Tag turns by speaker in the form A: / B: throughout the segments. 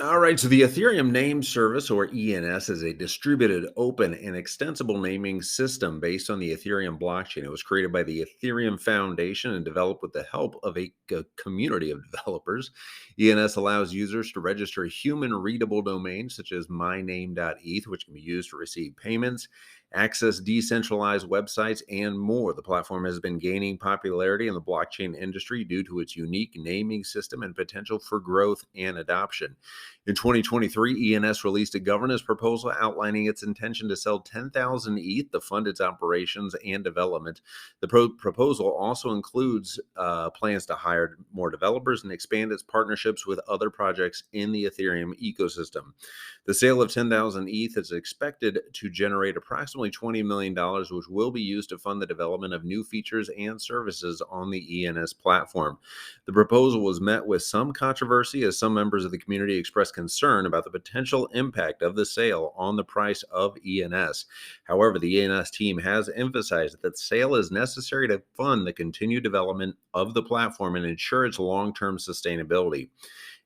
A: All right, so the Ethereum name service, or ENS, is a distributed, open, and extensible naming system based on the Ethereum blockchain. It was created by the Ethereum Foundation and developed with the help of a community of developers. ENS allows users to register human readable domains such as myname.eth, which can be used to receive payments, access decentralized websites, and more. The platform has been gaining popularity in the blockchain industry due to its unique naming system and potential for growth and adoption. In 2023, ENS released a governance proposal outlining its intention to sell 10,000 ETH to fund its operations and development. The proposal also includes plans to hire more developers and expand its partnerships with other projects in the Ethereum ecosystem. The sale of 10,000 ETH is expected to generate approximately $20 million, which will be used to fund the development of new features and services on the ENS platform. The proposal was met with some controversy as some members of the community expressed concern about the potential impact of the sale on the price of ENS. However, the ENS team has emphasized that the sale is necessary to fund the continued development of the platform and ensure its long-term sustainability.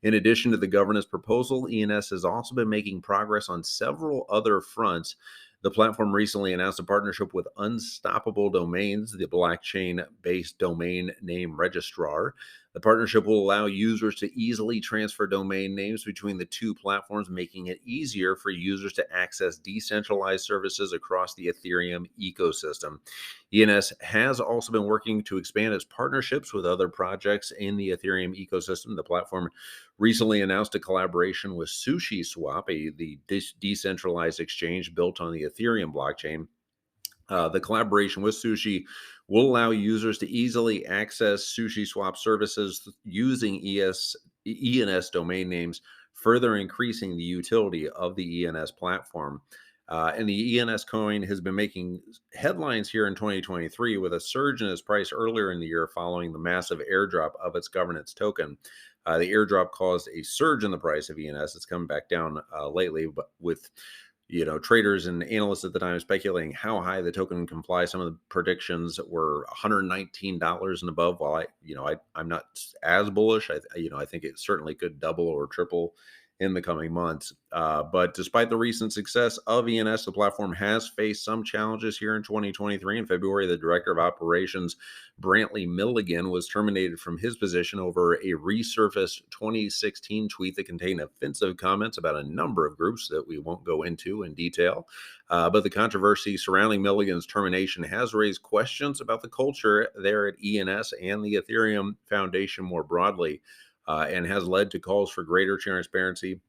A: In addition to the governance proposal, ENS has also been making progress on several other fronts. The platform recently announced a partnership with Unstoppable Domains, the blockchain based domain name registrar. The partnership will allow users to easily transfer domain names between the two platforms, making it easier for users to access decentralized services across the Ethereum ecosystem. ENS has also been working to expand its partnerships with other projects in the Ethereum ecosystem. The platform recently announced a collaboration with SushiSwap, the decentralized exchange built on the Ethereum blockchain. The collaboration with Sushi will allow users to easily access SushiSwap services using ENS domain names, further increasing the utility of the ENS platform. And the ENS coin has been making headlines here in 2023 with a surge in its price earlier in the year following the massive airdrop of its governance token. The airdrop caused a surge in the price of ENS. It's come back down lately, but with traders and analysts at the time speculating how high the token can fly. Some of the predictions were $119 and above. While I'm not as bullish. I think it certainly could double or triple in the coming months. But despite the recent success of ENS, the platform has faced some challenges here in 2023. In February, the director of operations, Brantley Milligan, was terminated from his position over a resurfaced 2016 tweet that contained offensive comments about a number of groups that we won't go into in detail. But the controversy surrounding Milligan's termination has raised questions about the culture there at ENS and the Ethereum Foundation more broadly. And has led to calls for greater transparency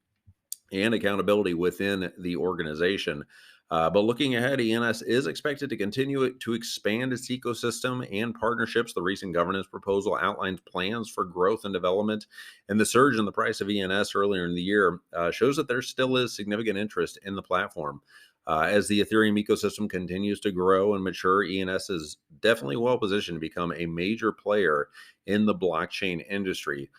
A: and accountability within the organization. But looking ahead, ENS is expected to continue to expand its ecosystem and partnerships. The recent governance proposal outlines plans for growth and development, and the surge in the price of ENS earlier in the year shows that there still is significant interest in the platform. As the Ethereum ecosystem continues to grow and mature, ENS is definitely well positioned to become a major player in the blockchain industry.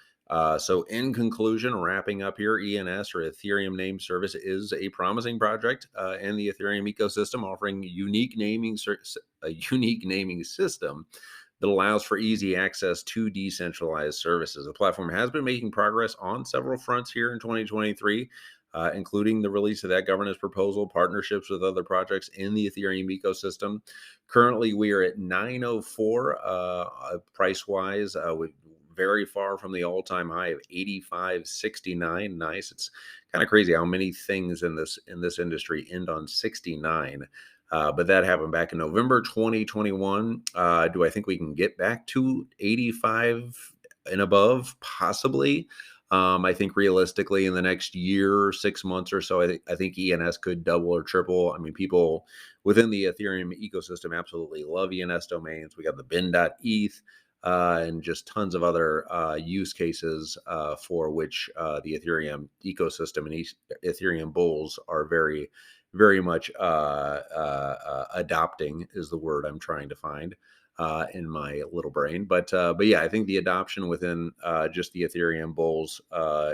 A: So in conclusion, wrapping up here, ENS, or Ethereum Name Service, is a promising project in the Ethereum ecosystem, offering a unique naming system that allows for easy access to decentralized services. The platform has been making progress on several fronts here in 2023. Including the release of that governance proposal, partnerships with other projects in the Ethereum ecosystem. Currently, we are at 904 price wise, with very far from the all-time high of 85.69. Nice. It's kind of crazy how many things in this industry end on 69. But that happened back in November 2021. Do I think we can get back to 85 and above? Possibly. I think realistically in the next year, 6 months or so, I think ENS could double or triple. I mean, people within the Ethereum ecosystem absolutely love ENS domains. We got the bin.eth and just tons of other use cases for which the Ethereum ecosystem and Ethereum bulls are very, very much adopting is the word I'm trying to find. in my little brain. But yeah, I think the adoption within just the Ethereum bulls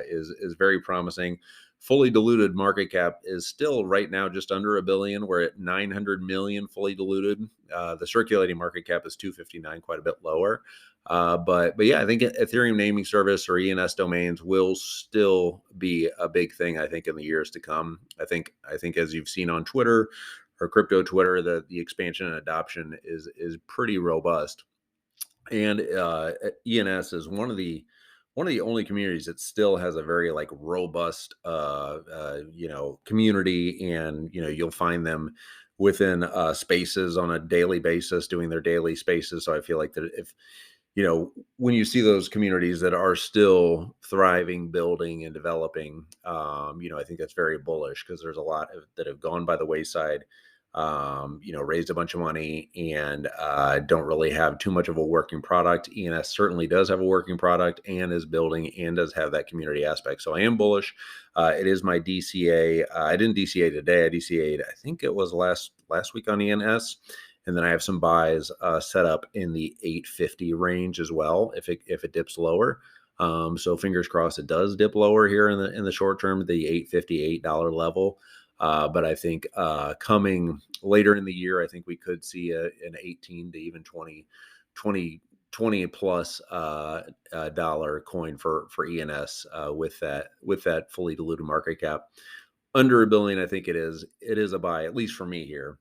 A: is very promising. Fully diluted market cap is still right now just under a billion. We're at 900 million fully diluted. The circulating market cap is 259, quite a bit lower. But yeah, I think Ethereum naming service or ENS domains will still be a big thing. I think in the years to come. I think as you've seen on Twitter or crypto Twitter, the expansion and adoption is pretty robust. And ENS is one of the only communities that still has a very like robust community, and you'll find them within spaces on a daily basis doing their daily spaces. So I feel like that if when you see those communities that are still thriving, building, and developing, I think that's very bullish because there's a lot that have gone by the wayside, raised a bunch of money and don't really have too much of a working product. ENS certainly does have a working product and is building and does have that community aspect. So I am bullish. It is my DCA. I didn't DCA today. I DCA'd, I think it was last week on ENS. And then I have some buys set up in the 850 range as well if it dips lower. So fingers crossed it does dip lower here in the short term, the $858 level. But I think coming later in the year, I think we could see an 18 to even 20 plus dollar coin for ENS with that fully diluted market cap under a billion. I think it is a buy, at least for me here.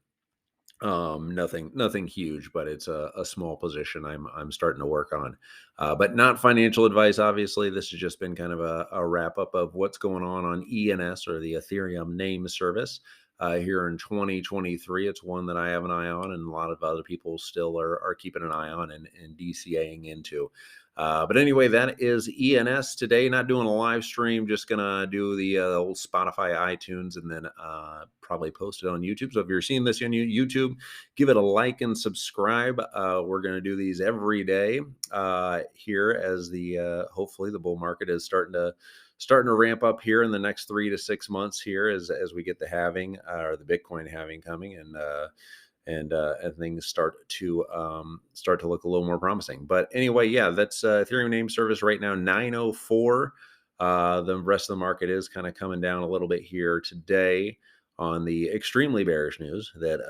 A: Nothing huge, but it's a small position I'm starting to work on. But not financial advice, obviously. This has just been kind of a wrap up of what's going on ENS, or the Ethereum name service, here in 2023. It's one that I have an eye on, and a lot of other people still are keeping an eye on and DCAing into. But anyway, that is ENS today. Not doing a live stream, just gonna do the old Spotify, iTunes, and then probably post it on YouTube. So if you're seeing this on YouTube, give it a like and subscribe. We're gonna do these every day here as the hopefully the bull market is starting to ramp up here in the next 3 to 6 months here as we get the halving or the Bitcoin halving coming, and things start to look a little more promising. But anyway, yeah, that's Ethereum name service right now 904. The rest of the market is kind of coming down a little bit here today on the extremely bearish news that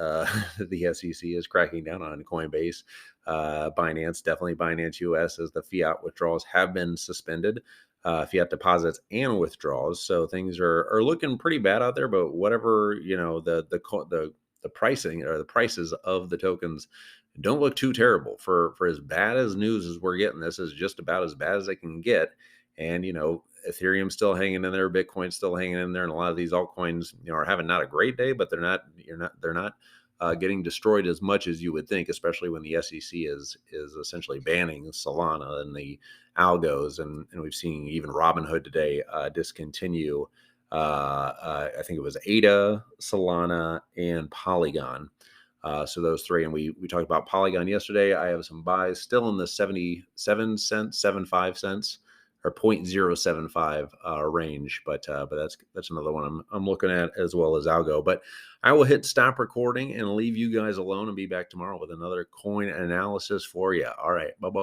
A: the SEC is cracking down on Coinbase, Binance, definitely Binance US, as the fiat withdrawals have been suspended. Fiat deposits and withdrawals. So things are looking pretty bad out there. But whatever the pricing or the prices of the tokens don't look too terrible for as bad as news as we're getting. This is just about as bad as they can get. And Ethereum's still hanging in there, Bitcoin's still hanging in there, and a lot of these altcoins are having not a great day, but they're not getting destroyed as much as you would think, especially when the SEC is essentially banning Solana and the algos, and we've seen even Robinhood today discontinue. I think it was ADA, Solana, and Polygon. So those three, and we talked about Polygon yesterday. I have some buys still in the 77 cents, 75 cents, or 0.075 range, but that's another one I'm looking at, as well as algo. But I will hit stop recording and leave you guys alone and be back tomorrow with another coin analysis for you. All right, bye bye.